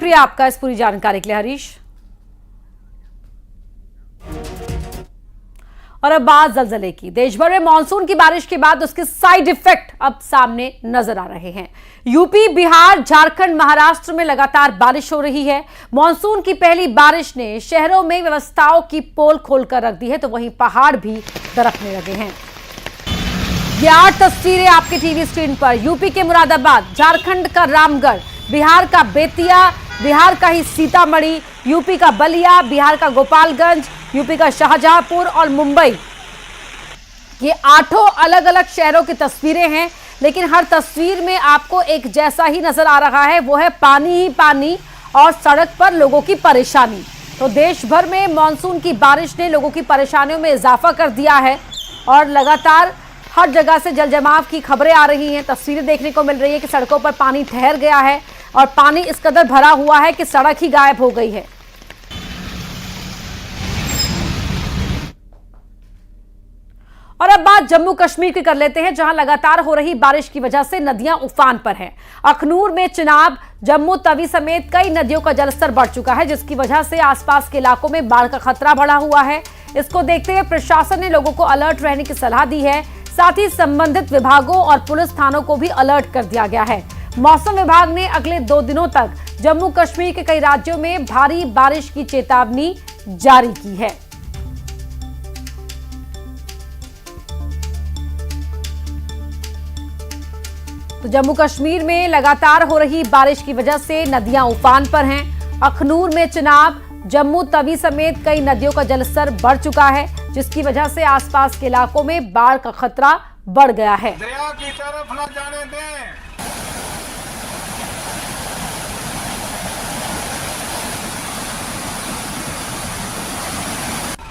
शुक्रिया आपका इस पूरी जानकारी के लिए हरीश। और अब बात जलजले की। देश भर में मानसून की बारिश के बाद उसके साइड इफेक्ट अब सामने नजर आ रहे हैं। यूपी, बिहार, झारखंड, महाराष्ट्र में लगातार बारिश हो रही है। मानसून की पहली बारिश ने शहरों में व्यवस्थाओं की पोल खोलकर रख दी है, तो वहीं पहाड़ भी दरकने लगे हैं। ये 8 तस्वीरें आपके टीवी स्क्रीन पर। यूपी के मुरादाबाद, झारखंड का रामगढ़, बिहार का बेतिया, बिहार का ही सीतामढ़ी, यूपी का बलिया, बिहार का गोपालगंज, यूपी का शाहजहांपुर और मुंबई। ये 8 अलग अलग शहरों की तस्वीरें हैं, लेकिन हर तस्वीर में आपको एक जैसा ही नजर आ रहा है, वो है पानी ही पानी और सड़क पर लोगों की परेशानी। तो देश भर में मानसून की बारिश ने लोगों की परेशानियों में इजाफा कर दिया है और लगातार हर जगह से जलजमाव की खबरें आ रही हैं। तस्वीरें देखने को मिल रही है कि सड़कों पर पानी ठहर गया है और पानी इस कदर भरा हुआ है कि सड़क ही गायब हो गई है। और अब बात जम्मू कश्मीर की कर लेते हैं, जहां लगातार हो रही बारिश की वजह से नदियां उफान पर हैं। अखनूर में चिनाब, जम्मू तवी समेत कई नदियों का जलस्तर बढ़ चुका है, जिसकी वजह से आसपास के इलाकों में बाढ़ का खतरा बढ़ा हुआ है। इसको देखते हुए प्रशासन ने लोगों को अलर्ट रहने की सलाह दी है। साथ ही संबंधित विभागों और पुलिस थानों को भी अलर्ट कर दिया गया है। मौसम विभाग ने अगले 2 दिनों तक जम्मू कश्मीर के कई राज्यों में भारी बारिश की चेतावनी जारी की है। तो जम्मू कश्मीर में लगातार हो रही बारिश की वजह से नदियां उफान पर हैं। अखनूर में चिनाब, जम्मू तवी समेत कई नदियों का जलस्तर बढ़ चुका है, जिसकी वजह से आसपास के इलाकों में बाढ़ का खतरा बढ़ गया है। दरिया की तरफ न जाने दें।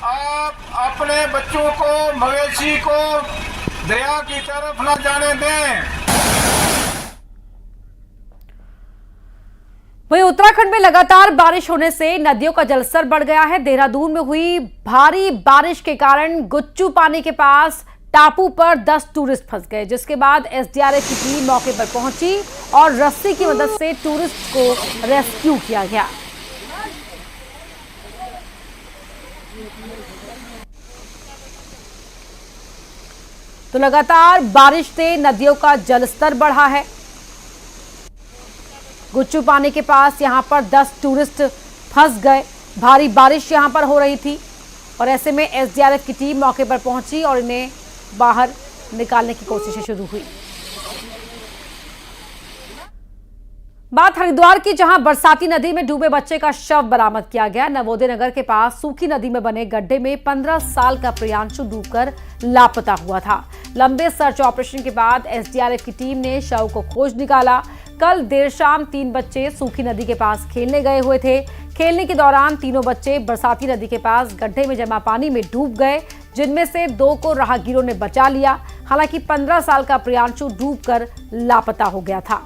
आप अपने बच्चों को, मवेशी को दरिया की तरफ न जाने दें। वहीं उत्तराखंड में लगातार बारिश होने से नदियों का जलस्तर बढ़ गया है। देहरादून में हुई भारी बारिश के कारण गुच्चू पानी के पास टापू पर 10 टूरिस्ट फंस गए, जिसके बाद एसडीआरएफ की टीम मौके पर पहुंची और रस्सी की मदद से टूरिस्ट को रेस्क्यू किया गया। तो लगातार बारिश से नदियों का जलस्तर बढ़ा है। गुच्चू पानी के पास यहां पर 10 टूरिस्ट फंस गए। भारी बारिश यहां पर हो रही थी और ऐसे में एसडीआरएफ की टीम मौके पर पहुंची और इन्हें बाहर निकालने की कोशिशें शुरू हुई। बात हरिद्वार की, जहां बरसाती नदी में डूबे बच्चे का शव बरामद किया गया। नवोदय नगर के पास सूखी नदी में बने गड्ढे में 15 साल का प्रियांशु डूबकर लापता हुआ था। लंबे सर्च ऑपरेशन के बाद एसडीआरएफ की टीम ने शव को खोज निकाला। कल देर शाम 3 बच्चे सूखी नदी के पास खेलने गए हुए थे। खेलने के दौरान तीनों बच्चे बरसाती नदी के पास गड्ढे में जमा पानी में डूब गए, जिनमें से 2 को राहगीरों ने बचा लिया। हालांकि 15 साल का प्रियांशु डूबकर लापता हो गया था।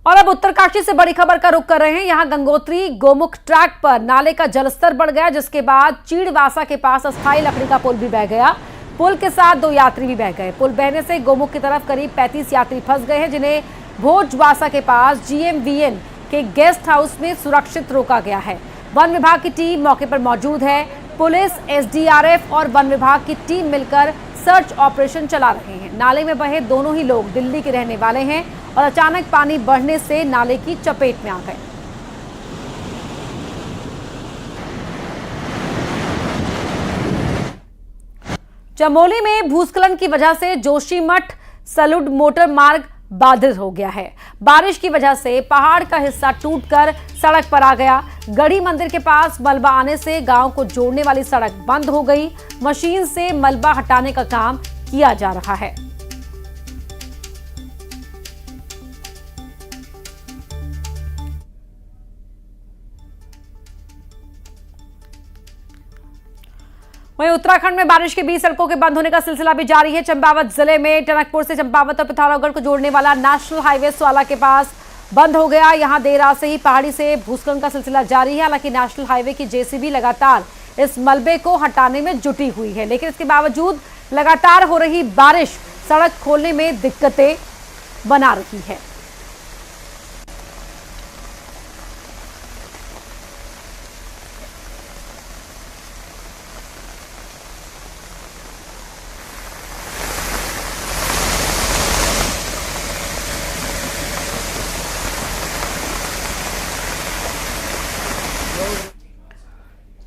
और अब उत्तरकाशी से बड़ी खबर का रुख कर रहे हैं। यहां गंगोत्री गोमुख ट्रैक पर नाले का जलस्तर बढ़ गया, जिसके बाद चीड़वासा के पास अस्थायी लकड़ी का पुल भी बह गया। पुल के साथ 2 यात्री भी बह गए। पुल बहने से गोमुख की तरफ करीब 35 यात्री फंस गए हैं, जिन्हें भोजवासा के पास जीएमवीएन के गेस्ट हाउस में सुरक्षित रोका गया है। वन विभाग की टीम मौके पर मौजूद है। पुलिस, एसडीआरएफ और वन विभाग की टीम मिलकर सर्च ऑपरेशन चला रहे हैं। नाले में बहे दोनों ही लोग दिल्ली के रहने वाले हैं और अचानक पानी बढ़ने से नाले की चपेट में आ गए। चमोली में भूस्खलन की वजह से जोशीमठ सलुड मोटर मार्ग बाधित हो गया है। बारिश की वजह से पहाड़ का हिस्सा टूटकर सड़क पर आ गया। गढ़ी मंदिर के पास मलबा आने से गांव को जोड़ने वाली सड़क बंद हो गई। मशीन से मलबा हटाने का काम किया जा रहा है। वहीं उत्तराखंड में बारिश के बीच सड़कों के बंद होने का सिलसिला भी जारी है। चंपावत जिले में टनकपुर से चंपावत और पिथौरागढ़ को जोड़ने वाला नेशनल हाईवे स्वाला के पास बंद हो गया। यहां देर रात से ही पहाड़ी से भूस्खलन का सिलसिला जारी है। हालांकि नेशनल हाईवे की जेसीबी लगातार इस मलबे को हटाने में जुटी हुई है, लेकिन इसके बावजूद लगातार हो रही बारिश सड़क खोलने में दिक्कतें बना रही है।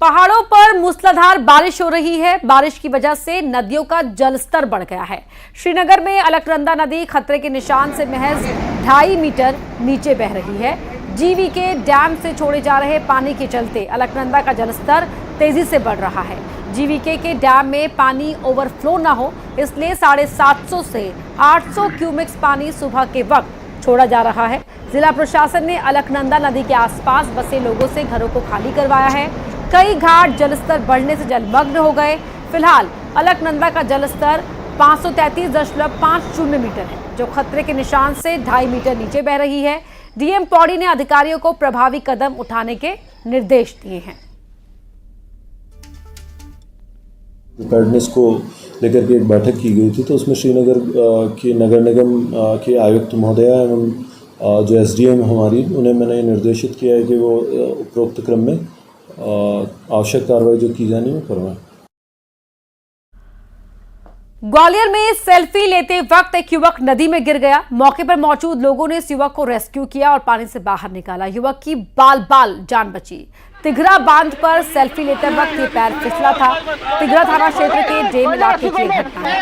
पहाड़ों पर मूसलाधार बारिश हो रही है। बारिश की वजह से नदियों का जलस्तर बढ़ गया है। श्रीनगर में अलकनंदा नदी खतरे के निशान से महज 2.5 मीटर नीचे बह रही है। जीवीके डैम से छोड़े जा रहे पानी के चलते अलकनंदा का जलस्तर तेजी से बढ़ रहा है। जीवीके के डैम में पानी ओवरफ्लो न हो, इसलिए 750 से 800 क्यूमिक्स पानी सुबह के वक्त छोड़ा जा रहा है। जिला प्रशासन ने अलकनंदा नदी के आसपास बसे लोगों से घरों को खाली करवाया है। कई घाट जलस्तर बढ़ने से जलमग्न हो गए। फिलहाल अलकनंदा का जलस्तर 533.50 मीटर है, जो खतरे के निशान से 2.5 मीटर नीचे बह रही है। डीएम पौड़ी ने अधिकारियों को प्रभावी कदम उठाने के निर्देश दिए हैं। प्रिपेयर्डनेस को लेकर के एक बैठक की गई थी, तो उसमें श्रीनगर के नगर निगम के आयुक्त महोदय एवं जो एसडीएम हमारी, उन्हें मैंने निर्देशित किया है कि वो उपरोक्त क्रम में आवश्यक कार्रवाई जो की जानी वो करवाएं। ग्वालियर में सेल्फी लेते वक्त एक युवक नदी में गिर गया। मौके पर मौजूद लोगों ने इस युवक को रेस्क्यू किया और पानी से बाहर निकाला। युवक की बाल जान बची। तिघरा बांध पर सेल्फी लेते वक्त ये पैर फिसला था। तिघरा थाना क्षेत्र के डेम इलाके की घटना है।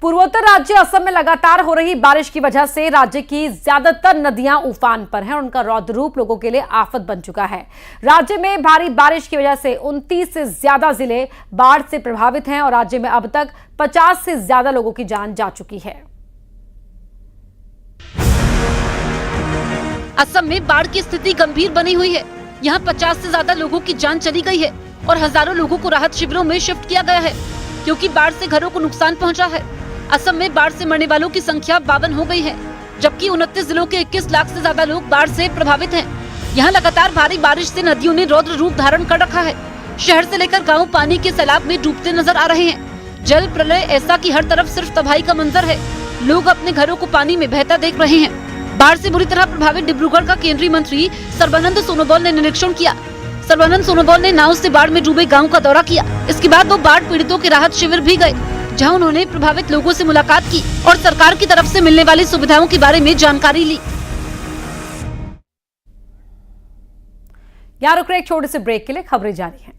पूर्वोत्तर राज्य असम में लगातार हो रही बारिश की वजह से राज्य की ज्यादातर नदियां उफान पर हैं और उनका रौद्र रूप लोगों के लिए आफत बन चुका है। राज्य में भारी बारिश की वजह से 29 से ज्यादा जिले बाढ़ से प्रभावित हैं और राज्य में अब तक 50 से ज्यादा लोगों की जान जा चुकी है। असम में बाढ़ की स्थिति गंभीर बनी हुई है। यहाँ 50 से ज्यादा लोगों की जान चली गई है और हजारों लोगों को राहत शिविरों में शिफ्ट किया गया है, क्योंकि बाढ़ से घरों को नुकसान पहुंचा है। असम में बाढ़ से मरने वालों की संख्या 52 हो गई है, जबकि 29 जिलों के 21 लाख से ज्यादा लोग बाढ़ से प्रभावित हैं। यहाँ लगातार भारी बारिश से नदियों ने रौद्र रूप धारण कर रखा है। शहर से लेकर गाँव पानी के सैलाब में डूबते नजर आ रहे हैं। जल प्रलय ऐसा कि हर तरफ सिर्फ तबाही का मंजर है। लोग अपने घरों को पानी में बहता देख रहे हैं। बाढ़ से बुरी तरह प्रभावित डिब्रूगढ़ का केंद्रीय मंत्री सर्बानंद सोनोवाल ने निरीक्षण किया। सर्बानंद सोनोवाल ने नाव से बाढ़ में डूबे गांव का दौरा किया। इसके बाद वो बाढ़ पीड़ितों के राहत शिविर भी गए, जहां उन्होंने प्रभावित लोगों से मुलाकात की और सरकार की तरफ से मिलने वाली सुविधाओं के बारे में जानकारी ली। यहाँ रुक रहे एक छोटे से ब्रेक के लिए खबरें जारी हैं।